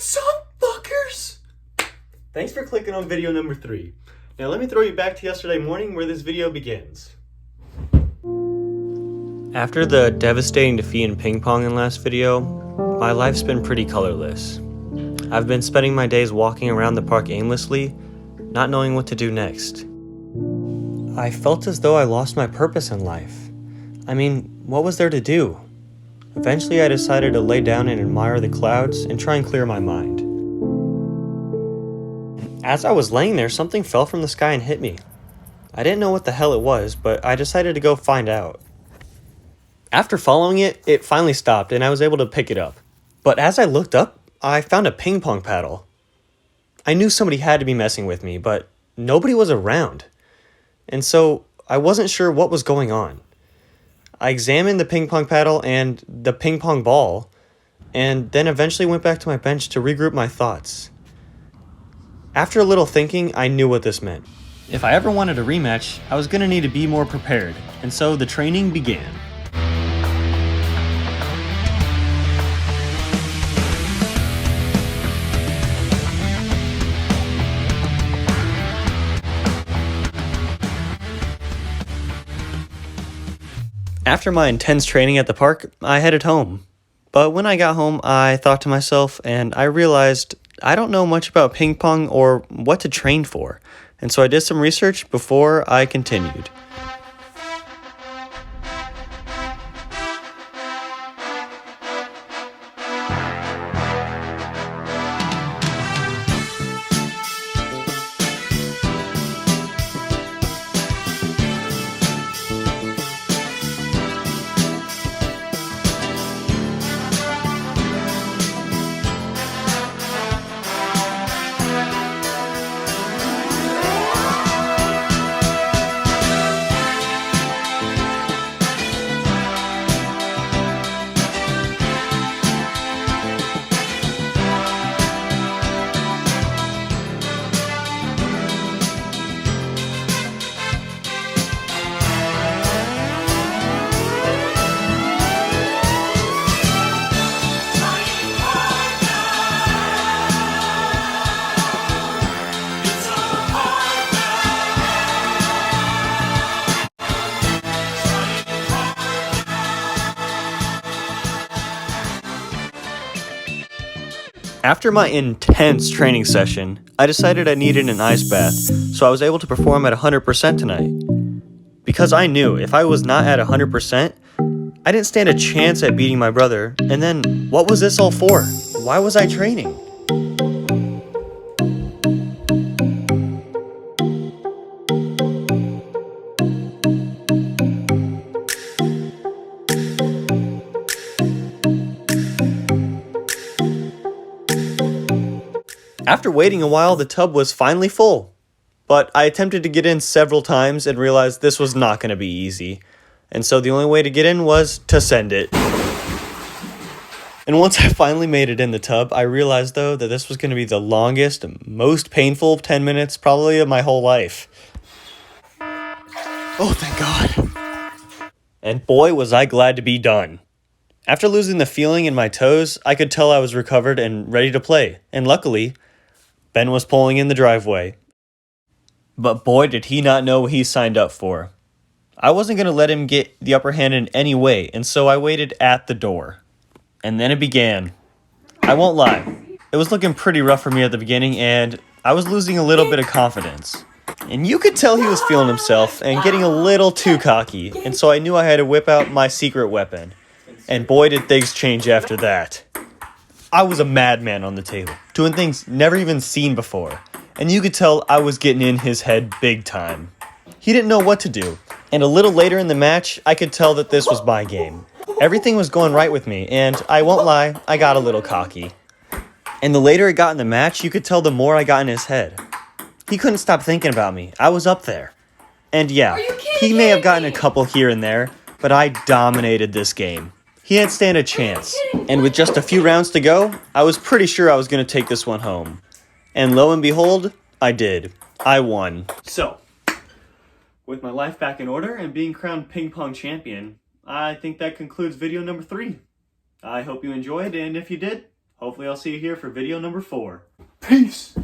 What's up, fuckers? Thanks for clicking on video number 3. Now let me throw you back to yesterday morning where this video begins. After the devastating defeat in ping pong in last video, my life's been pretty colorless. I've been spending my days walking around the park aimlessly, not knowing what to do next. I felt as though I lost my purpose in life. I mean, what was there to do? Eventually I decided to lay down and admire the clouds and try and clear my mind. As I was laying there, something fell from the sky and hit me. I didn't know what the hell it was, but I decided to go find out. After following it, it finally stopped and I was able to pick it up. But as I looked up, I found a ping pong paddle. I knew somebody had to be messing with me, but nobody was around. And so I wasn't sure what was going on. I examined the ping pong paddle and the ping pong ball, and then eventually went back to my bench to regroup my thoughts. After a little thinking, I knew what this meant. If I ever wanted a rematch, I was going to need to be more prepared, and so the training began. After my intense training at the park, I headed home. But when I got home, I thought to myself, and I realized I don't know much about ping pong or what to train for. And so I did some research before I continued. After my intense training session, I decided I needed an ice bath, so I was able to perform at 100% tonight. Because I knew if I was not at 100%, I didn't stand a chance at beating my brother, and then what was this all for? Why was I training? After waiting a while, the tub was finally full. But I attempted to get in several times and realized this was not going to be easy. And so the only way to get in was to send it. And once I finally made it in the tub, I realized though that this was going to be the longest, most painful 10 minutes probably of my whole life. Oh, thank God. And boy, was I glad to be done. After losing the feeling in my toes, I could tell I was recovered and ready to play. And luckily, Ben was pulling in the driveway. But boy, did he not know what he signed up for. I wasn't going to let him get the upper hand in any way, and so I waited at the door. And then it began. I won't lie, it was looking pretty rough for me at the beginning, and I was losing a little bit of confidence. And you could tell he was feeling himself and getting a little too cocky, and so I knew I had to whip out my secret weapon. And boy, did things change after that. I was a madman on the table, doing things never even seen before, and you could tell I was getting in his head big time. He didn't know what to do, and a little later in the match, I could tell that this was my game. Everything was going right with me, and I won't lie, I got a little cocky. And the later it got in the match, you could tell the more I got in his head. He couldn't stop thinking about me. I was up there. And yeah, he may have gotten a couple here and there, but I dominated this game. He didn't stand a chance, and with just a few rounds to go, I was pretty sure I was going to take this one home. And lo and behold, I did. I won. So, with my life back in order and being crowned ping pong champion, I think that concludes video number 3. I hope you enjoyed, and if you did, Hopefully I'll see you here for video number 4. Peace.